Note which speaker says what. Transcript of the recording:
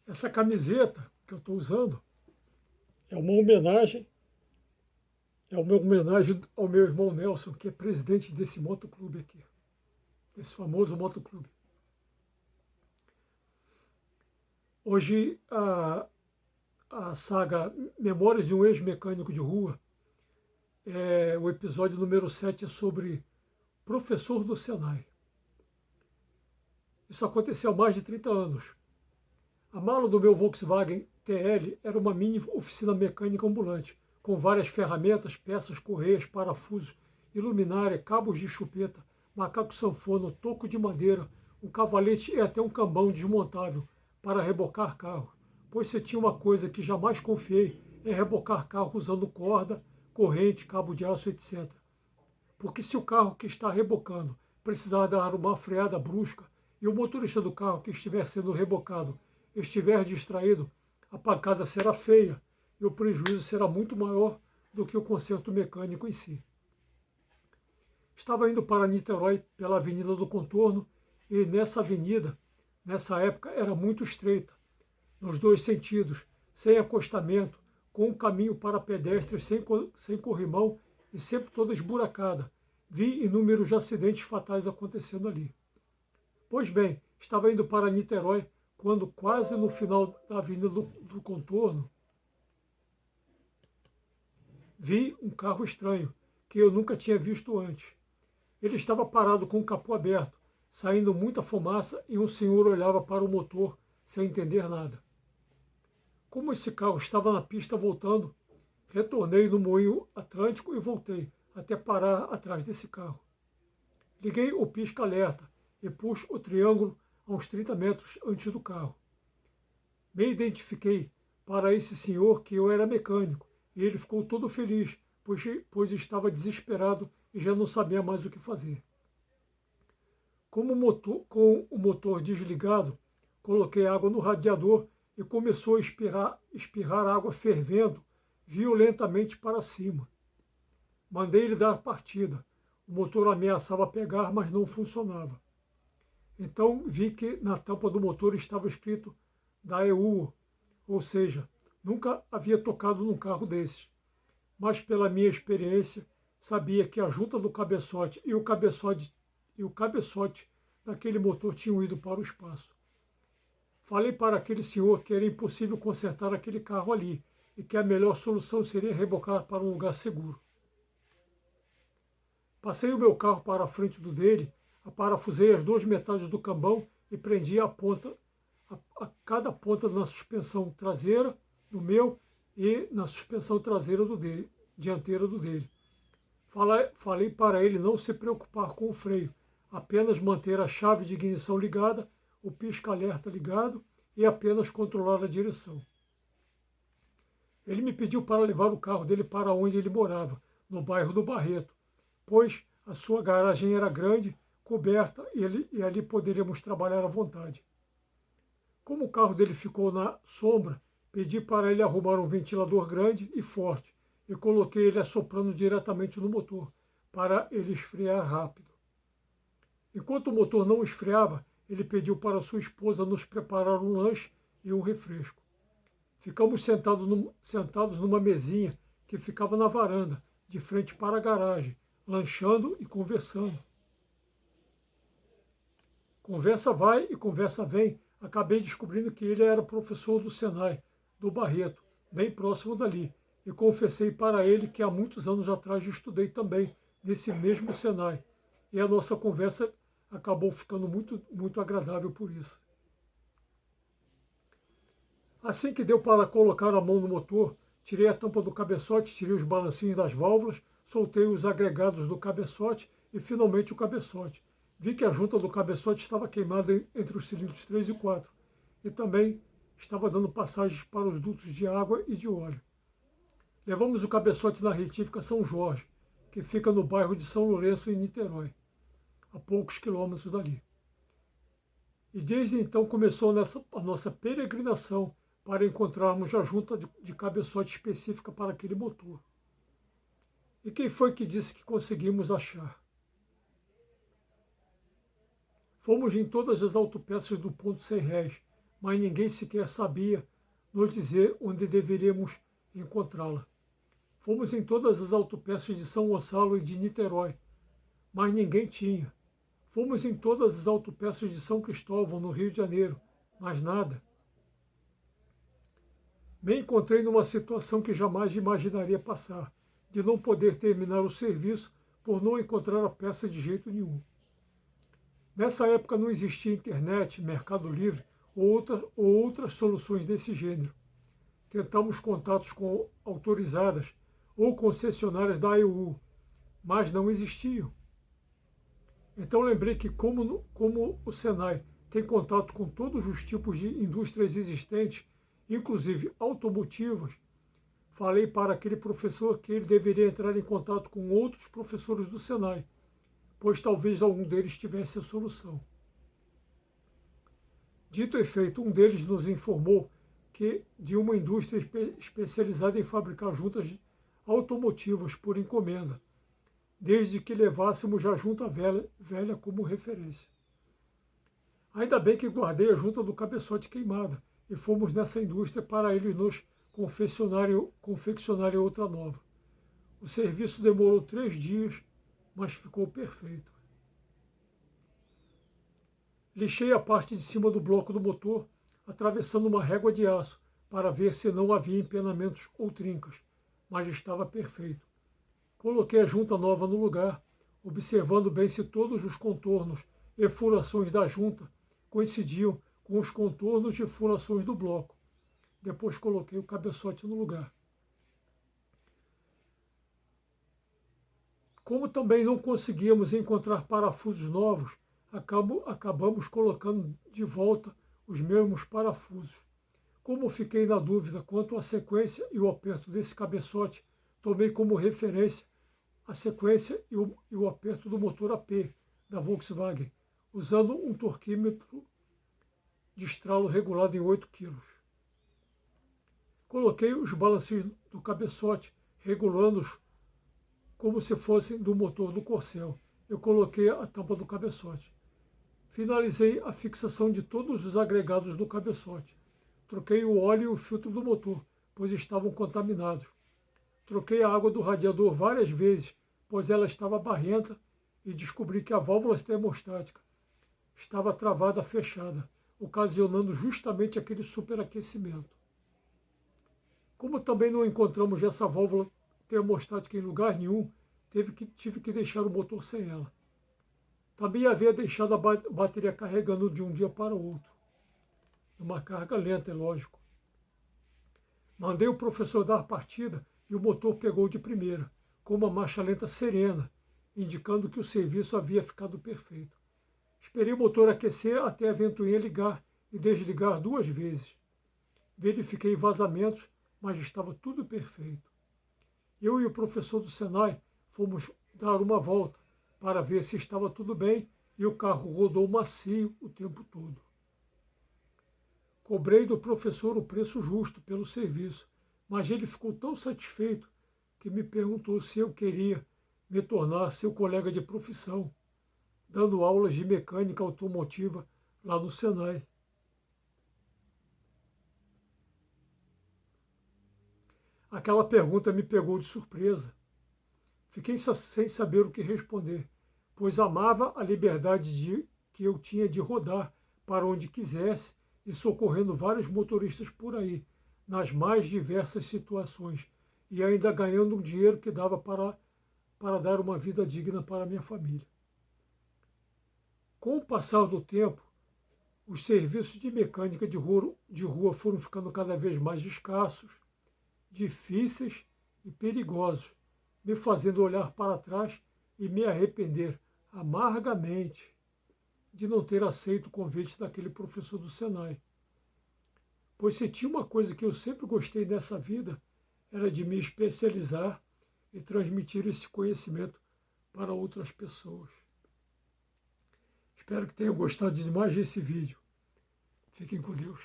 Speaker 1: Essa camiseta que eu estou usando é uma homenagem, ao meu irmão Nelson, que é presidente desse motoclube aqui, desse famoso motoclube. Hoje a saga Memórias de um Ex-Mecânico de Rua, o episódio número 7 é sobre professor do Senai. Isso aconteceu há mais de 30 anos. A mala do meu Volkswagen TL era uma mini oficina mecânica ambulante, com várias ferramentas, peças, correias, parafusos, iluminária, cabos de chupeta, macaco sanfona, toco de madeira, um cavalete e até um cambão desmontável para rebocar carro. Pois se tinha uma coisa que jamais confiei, é rebocar carro usando corda, corrente, cabo de aço, etc. Porque se o carro que está rebocando precisar dar uma freada brusca e o motorista do carro que estiver sendo rebocado estiver distraído, a pancada será feia e o prejuízo será muito maior do que o conserto mecânico em si. Estava indo para Niterói pela Avenida do Contorno e nessa avenida, nessa época, era muito estreita, nos dois sentidos, sem acostamento, com um caminho para pedestres sem corrimão e sempre toda esburacada. Vi inúmeros acidentes fatais acontecendo ali. Pois bem, estava indo para Niterói quando, quase no final da Avenida do Contorno, vi um carro estranho, que eu nunca tinha visto antes. Ele estava parado com o capô aberto, saindo muita fumaça e um senhor olhava para o motor sem entender nada. Como esse carro estava na pista voltando, retornei no moinho Atlântico e voltei até parar atrás desse carro. Liguei o pisca-alerta e pus o triângulo a uns 30 metros antes do carro. Me identifiquei para esse senhor que eu era mecânico e ele ficou todo feliz, pois estava desesperado e já não sabia mais o que fazer. Com o motor desligado, coloquei água no radiador e começou a espirrar água fervendo violentamente para cima. Mandei ele dar partida. O motor ameaçava pegar, mas não funcionava. Então vi que na tampa do motor estava escrito Daewoo, ou seja, nunca havia tocado num carro desses. Mas pela minha experiência, sabia que a junta do cabeçote e o cabeçote daquele motor tinham ido para o espaço. Falei para aquele senhor que era impossível consertar aquele carro ali e que a melhor solução seria rebocar para um lugar seguro. Passei o meu carro para a frente do dele, aparafusei as duas metades do cambão e prendi a cada ponta na suspensão traseira do meu e na suspensão traseira dianteira do dele. Falei para ele não se preocupar com o freio, apenas manter a chave de ignição ligada, o pisca-alerta ligado e apenas controlar a direção. Ele me pediu para levar o carro dele para onde ele morava, no bairro do Barreto, pois a sua garagem era grande, coberta e ali poderíamos trabalhar à vontade. Como o carro dele ficou na sombra, pedi para ele arrumar um ventilador grande e forte e coloquei ele assoprando diretamente no motor, para ele esfriar rápido. Enquanto o motor não esfriava, ele pediu para sua esposa nos preparar um lanche e um refresco. Ficamos sentados numa mesinha que ficava na varanda, de frente para a garagem, lanchando e conversando. Conversa vai e conversa vem, acabei descobrindo que ele era professor do Senai, do Barreto, bem próximo dali, e confessei para ele que há muitos anos atrás estudei também nesse mesmo Senai, e a nossa conversa acabou ficando muito, muito agradável por isso. Assim que deu para colocar a mão no motor, tirei a tampa do cabeçote, tirei os balancinhos das válvulas, soltei os agregados do cabeçote e finalmente o cabeçote. Vi que a junta do cabeçote estava queimada entre os cilindros 3 e 4 e também estava dando passagens para os dutos de água e de óleo. Levamos o cabeçote na retífica São Jorge, que fica no bairro de São Lourenço, em Niterói, a poucos quilômetros dali. E desde então começou a nossa peregrinação para encontrarmos a junta de cabeçote específica para aquele motor. E quem foi que disse que conseguimos achar? Fomos em todas as autopeças do ponto Sem Réis, mas ninguém sequer sabia nos dizer onde deveríamos encontrá-la. Fomos em todas as autopeças de São Gonçalo e de Niterói, mas ninguém tinha. Fomos em todas as autopeças de São Cristóvão, no Rio de Janeiro, mas nada. Me encontrei numa situação que jamais imaginaria passar, de não poder terminar o serviço por não encontrar a peça de jeito nenhum. Nessa época não existia internet, Mercado Livre ou outras soluções desse gênero. Tentamos contatos com autorizadas ou concessionárias da AEU, mas não existiam. Então lembrei que como o Senai tem contato com todos os tipos de indústrias existentes, inclusive automotivas, falei para aquele professor que ele deveria entrar em contato com outros professores do Senai, pois talvez algum deles tivesse a solução. Dito e feito, um deles nos informou que de uma indústria especializada em fabricar juntas automotivas por encomenda, desde que levássemos a junta velha como referência. Ainda bem que guardei a junta do cabeçote queimada e fomos nessa indústria para eles nos confeccionarem outra nova. O serviço demorou 3 dias, mas ficou perfeito. Lixei a parte de cima do bloco do motor, atravessando uma régua de aço, para ver se não havia empenamentos ou trincas, mas estava perfeito. Coloquei a junta nova no lugar, observando bem se todos os contornos e furações da junta coincidiam com os contornos e furações do bloco. Depois coloquei o cabeçote no lugar. Como também não conseguíamos encontrar parafusos novos, acabamos colocando de volta os mesmos parafusos. Como fiquei na dúvida quanto à sequência e o aperto desse cabeçote, tomei como referência a sequência e o aperto do motor AP da Volkswagen, usando um torquímetro de estralo regulado em 8 kg. Coloquei os balancinhos do cabeçote, regulando-os como se fossem do motor do Corcel. Eu coloquei a tampa do cabeçote. Finalizei a fixação de todos os agregados do cabeçote. Troquei o óleo e o filtro do motor, pois estavam contaminados. Troquei a água do radiador várias vezes, pois ela estava barrenta, e descobri que a válvula termostática estava travada fechada, ocasionando justamente aquele superaquecimento. Como também não encontramos essa válvula termostática em lugar nenhum, tive que deixar o motor sem ela. Também havia deixado a bateria carregando de um dia para o outro. Uma carga lenta, é lógico. Mandei o professor dar partida e o motor pegou de primeira, com uma marcha lenta serena, indicando que o serviço havia ficado perfeito. Esperei o motor aquecer até a ventoinha ligar e desligar 2 vezes. Verifiquei vazamentos, mas estava tudo perfeito. Eu e o professor do Senai fomos dar uma volta para ver se estava tudo bem e o carro rodou macio o tempo todo. Cobrei do professor o preço justo pelo serviço, mas ele ficou tão satisfeito que me perguntou se eu queria me tornar seu colega de profissão, dando aulas de mecânica automotiva lá no Senai. Aquela pergunta me pegou de surpresa. Fiquei sem saber o que responder, pois amava a liberdade que eu tinha de rodar para onde quisesse e socorrendo vários motoristas por aí, nas mais diversas situações, e ainda ganhando um dinheiro que dava para dar uma vida digna para minha família. Com o passar do tempo, os serviços de mecânica de rua foram ficando cada vez mais escassos, difíceis e perigosos, me fazendo olhar para trás e me arrepender amargamente de não ter aceito o convite daquele professor do Senai. Pois se tinha uma coisa que eu sempre gostei nessa vida, era de me especializar e transmitir esse conhecimento para outras pessoas. Espero que tenham gostado demais desse vídeo. Fiquem com Deus.